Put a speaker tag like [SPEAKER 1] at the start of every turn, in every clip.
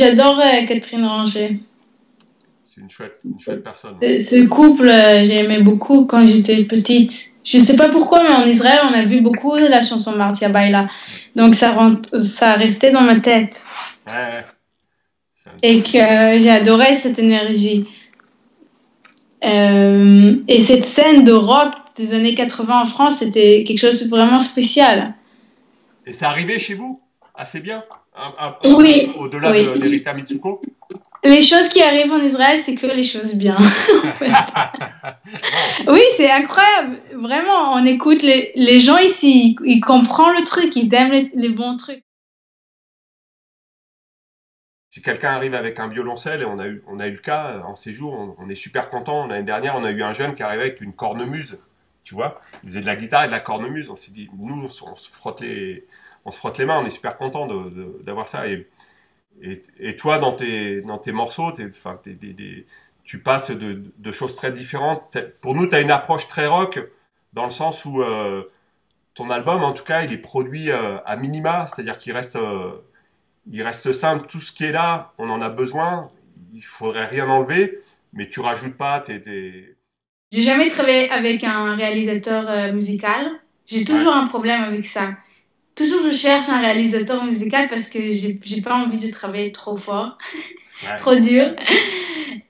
[SPEAKER 1] j'adore Catherine Ranger.
[SPEAKER 2] C'est une chouette personne.
[SPEAKER 1] Ce couple, j'ai aimé beaucoup quand j'étais petite. Je sais pas pourquoi, mais en Israël, on a vu beaucoup la chanson Martia Baila. Donc ça restait dans ma tête.
[SPEAKER 2] Ouais, ouais.
[SPEAKER 1] Et que j'ai adoré cette énergie. Et cette scène de rock des années 80 en France, c'était quelque chose de vraiment spécial.
[SPEAKER 2] Et c'est arrivé chez vous assez bien,
[SPEAKER 1] Oui,
[SPEAKER 2] au-delà
[SPEAKER 1] oui.
[SPEAKER 2] d'Erita Mitsuko.
[SPEAKER 1] Les choses qui arrivent en Israël, c'est que les choses bien, en fait. Oui, c'est incroyable. Vraiment, on écoute les gens ici, ils comprennent le truc, ils aiment les bons trucs.
[SPEAKER 2] Si quelqu'un arrive avec un violoncelle, et on a eu le cas en séjour, on est super content. L'année dernière, on a eu un jeune qui arrivait avec une cornemuse, tu vois. Il faisait de la guitare et de la cornemuse. On s'est dit, nous, on se frotte les mains, on est super content d'avoir ça. Et toi, dans tes morceaux, enfin, tu passes de choses très différentes. Pour nous, tu as une approche très rock, dans le sens où ton album, en tout cas, il est produit à minima, c'est-à-dire il reste simple. Tout ce qui est là, on en a besoin. Il faudrait rien enlever, mais tu rajoutes pas
[SPEAKER 1] J'ai jamais travaillé avec un réalisateur musical. J'ai
[SPEAKER 2] Ouais,
[SPEAKER 1] toujours un problème avec ça. Toujours, je cherche un réalisateur musical parce que j'ai pas envie de travailler trop fort,
[SPEAKER 2] ouais,
[SPEAKER 1] trop dur.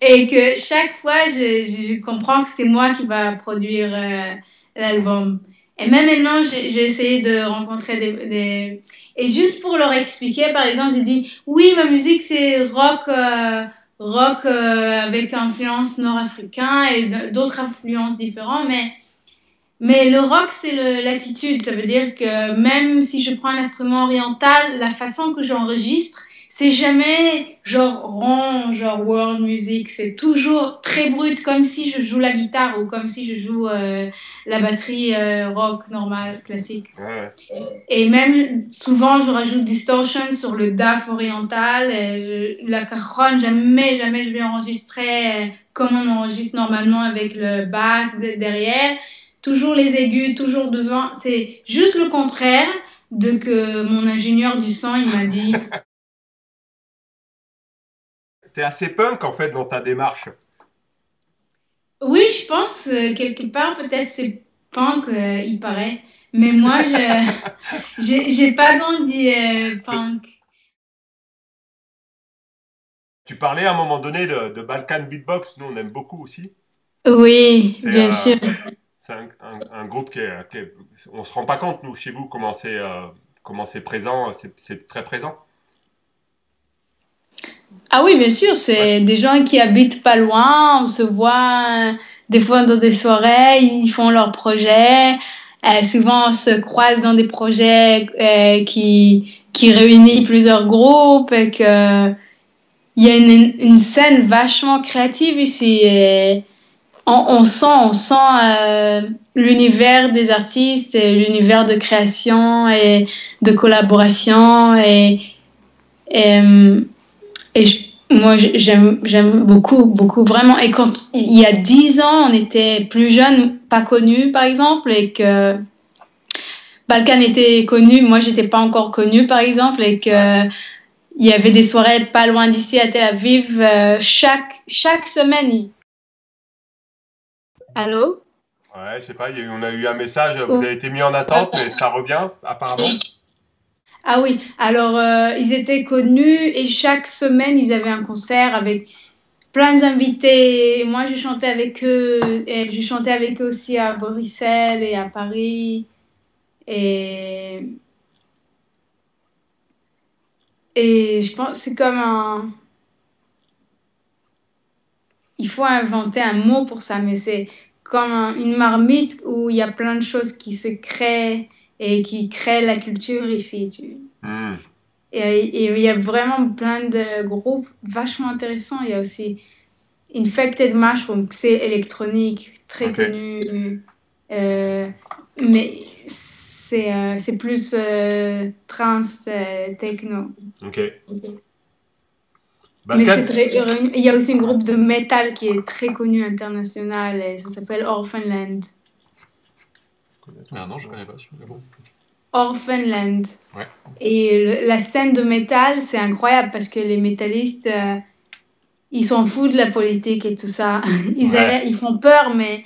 [SPEAKER 1] Et que chaque fois, je comprends que c'est moi qui va produire l'album. Et même maintenant, j'ai essayé de rencontrer Et juste pour leur expliquer, par exemple, j'ai dit, oui, ma musique, c'est rock avec influence nord-africain et d'autres influences différentes, mais le rock, c'est l'attitude. Ça veut dire que même si je prends un instrument oriental, la façon que j'enregistre, c'est jamais genre rond, genre world music. C'est toujours très brut, comme si je joue la guitare ou comme si je joue la batterie rock normale, classique.
[SPEAKER 2] ouais, ouais.
[SPEAKER 1] Et même souvent, je rajoute distortion sur le DAF oriental. Et la cajon, jamais je vais enregistrer comme on enregistre normalement avec le bass derrière. Toujours les aigus, toujours devant. C'est juste le contraire de que mon ingénieur du son, il m'a dit.
[SPEAKER 2] T'es assez punk, en fait, dans ta démarche.
[SPEAKER 1] Oui, je pense quelque part, peut-être c'est punk, il paraît. Mais moi, j'ai pas grandi punk.
[SPEAKER 2] Tu parlais à un moment donné de Balkan Beatbox. Nous, on aime beaucoup aussi.
[SPEAKER 1] Oui,
[SPEAKER 2] C'est
[SPEAKER 1] bien sûr.
[SPEAKER 2] c'est un groupe on se rend pas compte, nous, chez vous, comment c'est présent. C'est très présent.
[SPEAKER 1] Ah oui, bien sûr,
[SPEAKER 2] Ouais,
[SPEAKER 1] c'est des gens qui habitent pas loin, on se voit des fois dans des soirées, ils font leurs projets. Souvent, on se croise dans des projets qui réunissent plusieurs groupes et que il y a une scène vachement créative ici. Et on sent l'univers des artistes et l'univers de création et de collaboration et, moi j'aime beaucoup vraiment. Et quand il y a 10 ans on était plus jeunes, pas connus par exemple, et que Balkan était connu, moi j'étais pas encore connue par exemple, et
[SPEAKER 2] ouais.
[SPEAKER 1] que il y avait des soirées pas loin d'ici à Tel Aviv chaque semaine. Allô?
[SPEAKER 2] Ouais, je sais pas, on a eu un message, vous
[SPEAKER 1] Oh.
[SPEAKER 2] avez été mis en attente, mais ça revient, apparemment.
[SPEAKER 1] Ah oui, alors ils étaient connus et chaque semaine ils avaient un concert avec plein d'invités. Et moi je chantais avec eux et je chantais avec eux aussi à Bruxelles et à Paris. Et, et je pense que c'est comme un... Il faut inventer un mot pour ça, mais c'est comme une marmite où il y a plein de choses qui se créent et qui créent la culture ici.
[SPEAKER 2] Hmm,
[SPEAKER 1] Et il y a vraiment plein de groupes vachement intéressants. Il y a aussi Infected Mushroom, c'est électronique, très
[SPEAKER 2] ok,
[SPEAKER 1] connu. Euh, mais c'est plus trance, techno.
[SPEAKER 2] ok.
[SPEAKER 1] Mais c'est
[SPEAKER 2] Balkan,
[SPEAKER 1] très. Il y a aussi un groupe de metal qui est très connu international et ça s'appelle Orphanland.
[SPEAKER 3] Ah non, je connais pas celui-là.
[SPEAKER 1] Orphanland.
[SPEAKER 2] Ouais.
[SPEAKER 1] Et la scène de métal, c'est incroyable parce que les métallistes, ils s'en foutent de la politique et tout ça.
[SPEAKER 2] Ouais.
[SPEAKER 1] Ils font peur, mais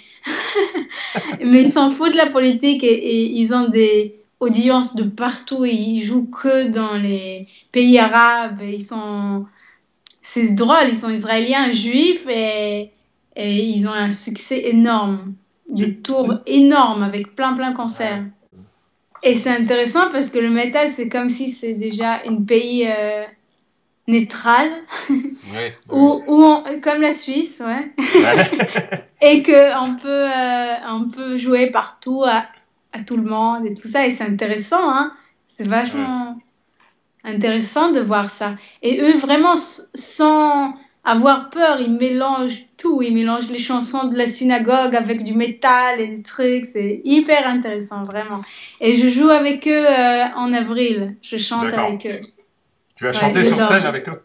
[SPEAKER 1] ils s'en foutent de la politique et ils ont des audiences de partout. Et ils jouent que dans les pays arabes. Et c'est drôle, ils sont israéliens, juifs et ils ont un succès énorme. Des
[SPEAKER 2] Tu...
[SPEAKER 1] tours énormes avec plein de concerts.
[SPEAKER 2] Ouais.
[SPEAKER 1] Et c'est intéressant parce que le métal, c'est comme si c'est déjà un pays neutral,
[SPEAKER 2] Ouais. Ouais.
[SPEAKER 1] comme la Suisse, ouais.
[SPEAKER 2] Ouais.
[SPEAKER 1] Et on peut jouer partout à tout le monde et tout ça. Et c'est intéressant, hein. C'est
[SPEAKER 2] Ouais.
[SPEAKER 1] vachement intéressant de voir ça. Et eux, vraiment, sans avoir peur, ils mélangent tout. Ils mélangent les chansons de la synagogue avec du métal et des trucs. C'est hyper intéressant, vraiment. Et je joue avec eux en avril. Je chante
[SPEAKER 2] D'accord.
[SPEAKER 1] avec eux.
[SPEAKER 2] Tu vas
[SPEAKER 1] Ouais,
[SPEAKER 2] chanter sur
[SPEAKER 1] j'adore.
[SPEAKER 2] scène avec eux?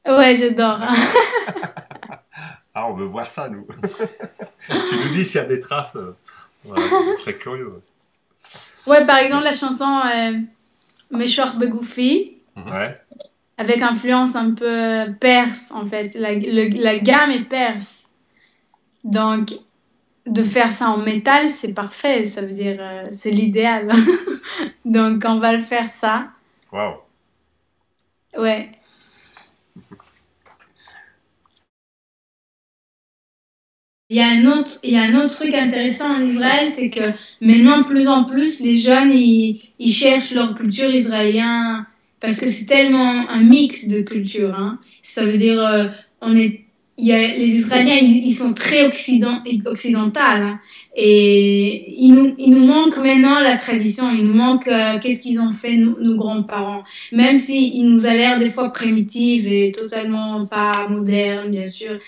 [SPEAKER 1] Ouais, j'adore.
[SPEAKER 2] Ouais. Ah, on veut voir ça, nous. Tu nous dis s'il y a des traces. Voilà, on serait curieux.
[SPEAKER 1] Ouais, par exemple, la chanson Meshor Begoufi,
[SPEAKER 2] Ouais.
[SPEAKER 1] avec influence un peu perse, en fait. La gamme est perse. Donc, de faire ça en métal, c'est parfait. Ça veut dire, c'est l'idéal. Donc, on va le faire ça.
[SPEAKER 2] Waouh.
[SPEAKER 1] Ouais. Il y a un autre truc intéressant en Israël, c'est que maintenant, de plus en plus, les jeunes, ils cherchent leur culture israélienne parce que c'est tellement un mix de cultures, hein. Ça veut dire, on est, les Israéliens, ils sont très occidentales, hein. Et il nous manque maintenant la tradition, il nous manque qu'est-ce qu'ils ont fait nos grands-parents. Même si il nous a l'air des fois primitive et totalement pas moderne, bien sûr.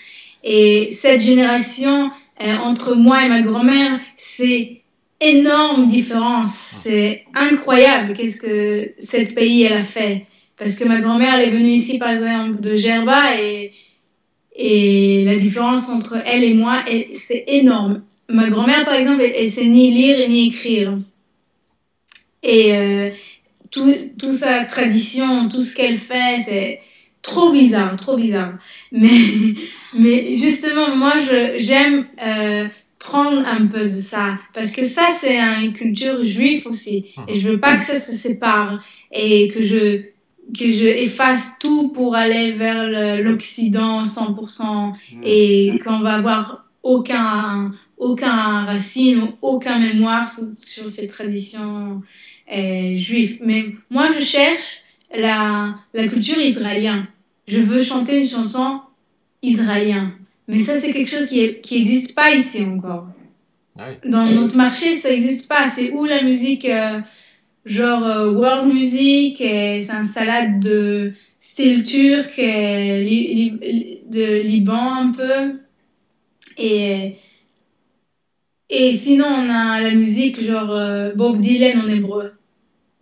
[SPEAKER 1] Et cette génération, entre moi et ma grand-mère, c'est énorme différence. C'est incroyable qu'est-ce que cette pays elle a fait. Parce que ma grand-mère elle est venue ici par exemple de Gerba et la différence entre elle et moi, c'est énorme. Ma grand-mère par exemple, elle sait ni lire ni écrire. Et tout sa tradition, tout ce qu'elle fait, c'est trop bizarre, trop bizarre. Mais, mais justement, moi, j'aime prendre un peu de ça. Parce que ça, c'est une culture juive aussi. Et je veux pas que ça se sépare et que je efface tout pour aller vers l'Occident 100% et qu'on va avoir aucun racine ou aucun mémoire sur ces traditions juif. Mais moi, je cherche la culture israélienne. Je veux chanter une chanson israélienne. Mais ça, c'est quelque chose qui existe pas ici encore.
[SPEAKER 2] Ouais.
[SPEAKER 1] Dans notre marché, ça n'existe pas. C'est où la musique, genre world music, et c'est un salade de style turc, de Liban un peu. Et, et sinon, on a la musique genre Bob Dylan en hébreu.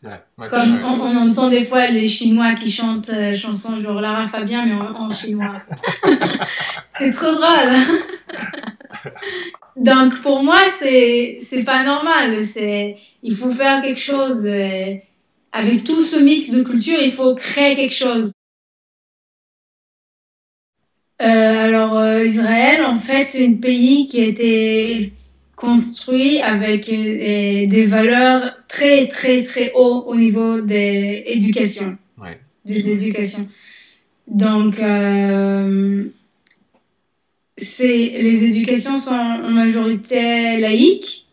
[SPEAKER 2] Ouais. Ouais.
[SPEAKER 1] Comme
[SPEAKER 2] Ouais.
[SPEAKER 1] on entend des fois les Chinois qui chantent chansons genre Lara Fabian, mais en chinois. C'est trop drôle. Donc pour moi, c'est pas normal. Il faut faire quelque chose. Avec tout ce mix de culture, il faut créer quelque chose. Israël, en fait, c'est un pays qui a été construit avec des valeurs très haut au niveau des éducations.
[SPEAKER 2] Ouais.
[SPEAKER 1] Des éducations. Donc, les éducations sont en majorité laïques.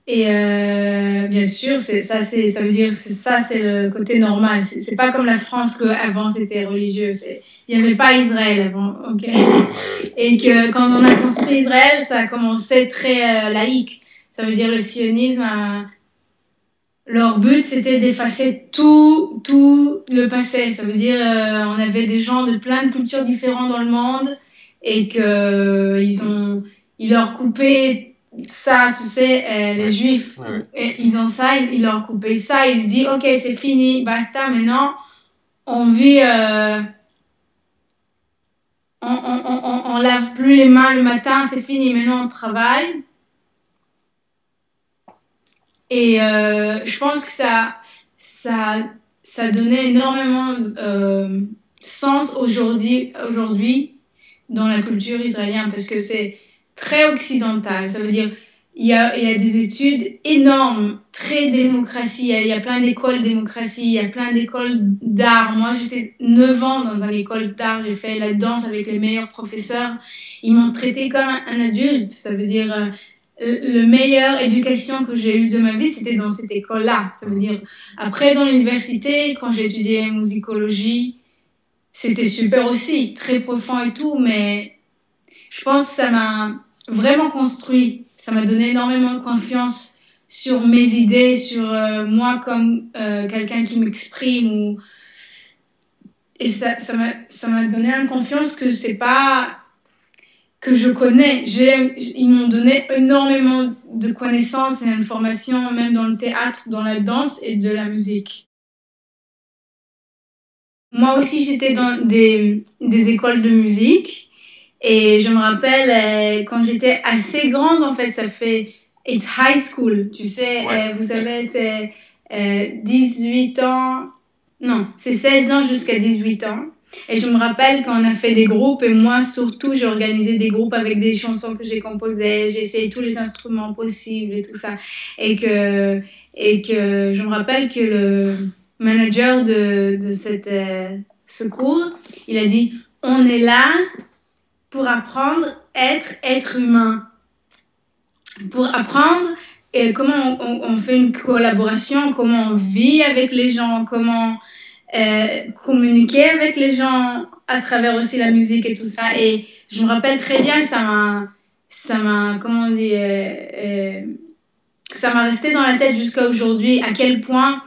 [SPEAKER 1] Et bien sûr, ça veut dire, c'est le côté normal. C'est pas comme la France qu'avant c'était religieux. Il n'y avait pas Israël avant, ok. Et que quand on a construit Israël, ça a commencé très laïque. Ça veut dire le sionisme. Leur but, c'était d'effacer tout le passé. Ça veut dire, on avait des gens de plein de cultures différentes dans le monde et que ils leur coupaient ça, tu sais, les Juifs, ils ont ça, ils leur coupaient ça, ils disent, ok, c'est fini, basta, maintenant, on vit, on lave plus les mains le matin, c'est fini, maintenant on travaille. Et je pense que ça, ça donnait énormément sens aujourd'hui dans la culture israélienne parce que c'est très occidental. Ça veut dire il y a des études énormes, très démocratie. Il y a plein d'écoles démocratie, il y a plein d'écoles d'art. Moi, j'étais 9 ans dans une école d'art. J'ai fait la danse avec les meilleurs professeurs. Ils m'ont traité comme un adulte. Ça veut dire le meilleure éducation que j'ai eue de ma vie, c'était dans cette école-là. Ça veut dire après dans l'université, quand j'ai étudié musicologie, c'était super aussi, très profond et tout, mais je pense que ça m'a vraiment construit. Ça m'a donné énormément de confiance sur mes idées, sur moi comme quelqu'un qui m'exprime. Et ça m'a donné une confiance que c'est pas que je connais. Ils m'ont donné énormément de connaissances et d'informations, même dans le théâtre, dans la danse et de la musique. Moi aussi, j'étais dans des écoles de musique et je me rappelle quand j'étais assez grande, en fait, ça fait it's high school, tu sais,
[SPEAKER 2] Ouais.
[SPEAKER 1] vous savez, c'est 18 ans, non, c'est 16 ans jusqu'à 18 ans. Et je me rappelle quand on a fait des groupes et moi surtout, j'ai organisé des groupes avec des chansons que j'ai composées, j'ai essayé tous les instruments possibles et tout ça. Et que je me rappelle que le manager de cette secours, il a dit on est là pour apprendre à être humain, pour apprendre comment on fait une collaboration, comment on vit avec les gens, comment communiquer avec les gens à travers aussi la musique et tout ça. Et je me rappelle très bien, comment on dit, ça m'a resté dans la tête jusqu'à aujourd'hui, à quel point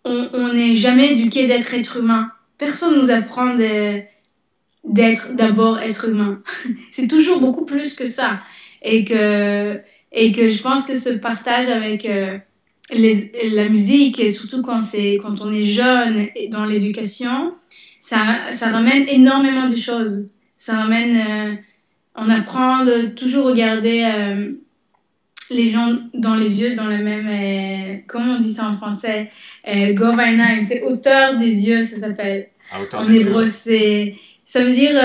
[SPEAKER 1] on n'est jamais éduqué d'être être humain. Personne nous apprend d'être d'abord être humain. C'est toujours beaucoup plus que ça. Et que je pense que ce partage avec la musique, et surtout quand on est jeune et dans l'éducation, ça ramène énormément de choses. Ça ramène, on apprend de toujours regarder les gens dans les yeux, dans le même, comment on dit ça en français, Govainheim, c'est hauteur des yeux, ça s'appelle.
[SPEAKER 2] À hauteur
[SPEAKER 1] En
[SPEAKER 2] des yeux.
[SPEAKER 1] hébreu, ça veut dire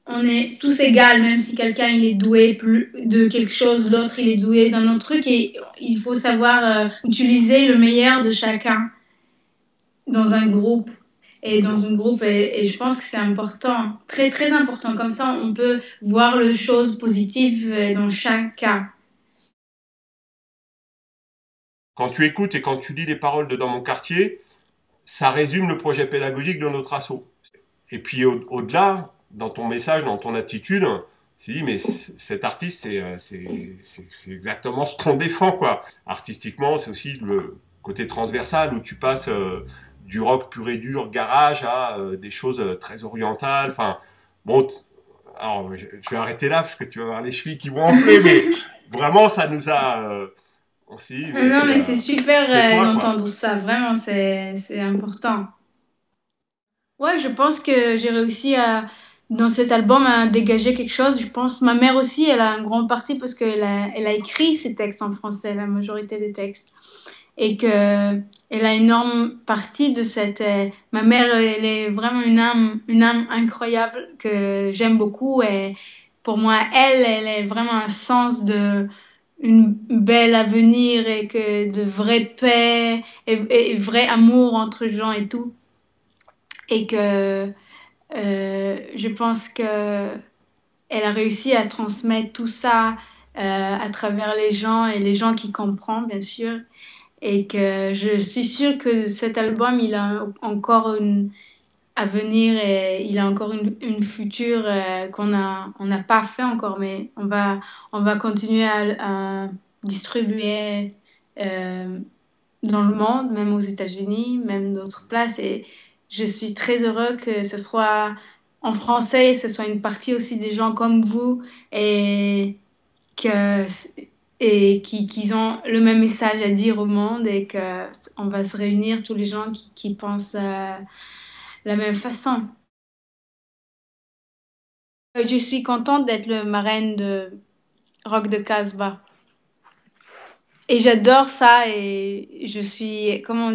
[SPEAKER 1] on est tous égaux, même si quelqu'un il est doué plus de quelque chose, l'autre il est doué d'un autre truc, et il faut savoir utiliser le meilleur de chacun dans un groupe. Et dans un groupe, et je pense que c'est important, très très important. Comme ça, on peut voir les choses positives dans chaque cas.
[SPEAKER 2] Quand tu écoutes et quand tu lis les paroles de Dans mon quartier, ça résume le projet pédagogique de notre asso. Et puis au-delà, dans ton message, dans ton attitude, tu dis, mais cet artiste, c'est exactement ce qu'on défend, quoi. Artistiquement, c'est aussi le côté transversal où tu passes du rock pur et dur, garage, à des choses très orientales. Enfin, bon, alors je vais arrêter là parce que tu vas avoir les chevilles qui vont enfler, mais vraiment, ça nous a... on s'est dit, mais
[SPEAKER 1] Non, mais c'est super
[SPEAKER 2] c'est toi, quoi.
[SPEAKER 1] d'entendre ça, vraiment, c'est important. Ouais, je pense que j'ai réussi dans cet album à dégager quelque chose. Je pense ma mère aussi, elle a un grand parti parce elle a écrit ces textes en français, la majorité des textes. Et que elle a une énorme partie de cette... ma mère, elle est vraiment une âme incroyable que j'aime beaucoup. Et pour moi, elle est vraiment un sens de une belle avenir et que de vraie paix et vrai amour entre gens et tout. Et que je pense que elle a réussi à transmettre tout ça à travers les gens et les gens qui comprennent, bien sûr. Et que je suis sûre que cet album, il a encore à venir et il a encore une future on n'a pas fait encore, mais on va continuer à distribuer euh, dans le monde, même aux États-Unis, même d'autres places. Et je suis très heureux que ce soit en français, et ce soit une partie aussi des gens comme vous et que qu'ils ont le même message à dire au monde et que on va se réunir tous les gens qui pensent la même façon. Je suis contente d'être le marraine de Rock de Casbah. Et j'adore ça et je suis, comment on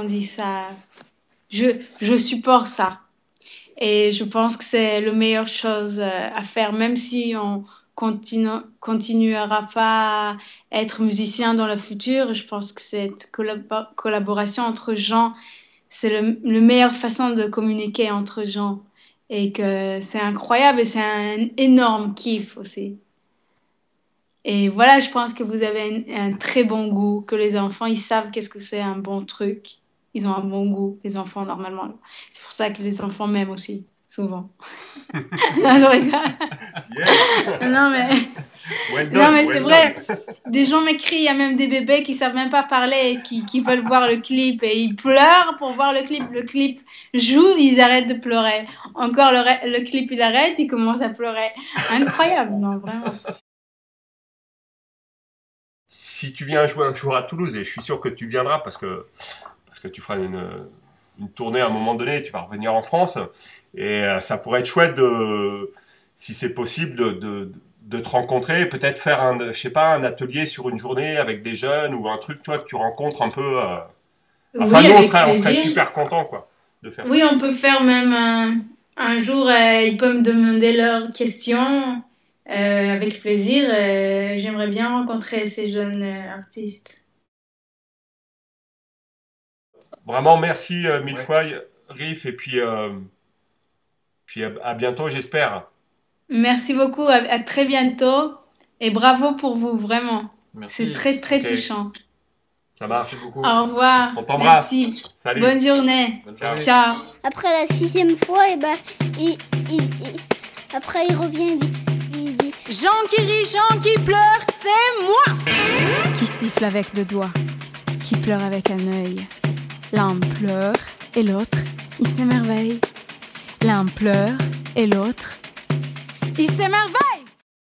[SPEAKER 1] dit ça? Je supporte ça. Et je pense que c'est la meilleure chose à faire, même si on continuera pas à être musicien dans le futur. Je pense que cette collaboration entre gens, c'est la meilleure façon de communiquer entre gens. Et que c'est incroyable et c'est un énorme kiff aussi. Et voilà, je pense que vous avez un très bon goût, que les enfants, ils savent qu'est-ce que c'est un bon truc. Ils ont un bon goût, les enfants, normalement. C'est pour ça que les enfants m'aiment aussi, souvent. Non, je rigole.
[SPEAKER 2] Yes.
[SPEAKER 1] Non, mais,
[SPEAKER 2] Well
[SPEAKER 1] non,
[SPEAKER 2] done,
[SPEAKER 1] mais
[SPEAKER 2] well
[SPEAKER 1] c'est vrai.
[SPEAKER 2] done.
[SPEAKER 1] Des gens m'écrivent, il y a même des bébés qui savent même pas parler, qui veulent voir le clip et ils pleurent pour voir le clip. Le clip joue, ils arrêtent de pleurer. Encore le clip, il arrête, ils commencent à pleurer. Incroyable, non, vraiment.
[SPEAKER 2] Si tu viens jouer un jour à Toulouse, et je suis sûr que tu viendras parce que tu feras une tournée à un moment donné, tu vas revenir en France, et ça pourrait être chouette si c'est possible, de te rencontrer, peut-être faire je sais pas, un atelier sur une journée avec des jeunes ou un truc, toi, que tu rencontres un peu. Enfin,
[SPEAKER 1] Oui,
[SPEAKER 2] nous,
[SPEAKER 1] avec
[SPEAKER 2] on serait
[SPEAKER 1] plaisir.
[SPEAKER 2] super contents, quoi, de faire ça.
[SPEAKER 1] Oui, on peut faire même un jour, ils peuvent me demander leurs questions avec plaisir. J'aimerais bien rencontrer ces jeunes artistes.
[SPEAKER 2] Vraiment, merci mille fois, Riff, et puis à bientôt, j'espère.
[SPEAKER 1] Merci beaucoup, à très bientôt et bravo pour vous, vraiment. C'est
[SPEAKER 3] Merci.
[SPEAKER 1] très, très
[SPEAKER 2] Ok,
[SPEAKER 1] touchant.
[SPEAKER 2] ça
[SPEAKER 3] Merci
[SPEAKER 2] marche.
[SPEAKER 3] beaucoup.
[SPEAKER 1] Au revoir,
[SPEAKER 2] On t'embrasse.
[SPEAKER 1] merci.
[SPEAKER 2] Salut.
[SPEAKER 1] Bonne journée.
[SPEAKER 3] Bonne
[SPEAKER 2] Ciao.
[SPEAKER 3] journée.
[SPEAKER 1] Ciao.
[SPEAKER 4] Après la 6e fois, et ben, après il revient, il dit
[SPEAKER 5] Jean qui rit, Jean qui pleure, c'est moi. Qui siffle avec deux doigts, qui pleure avec un œil. L'un pleure et l'autre, il s'émerveille. L'un pleure et l'autre, il s'émerveille.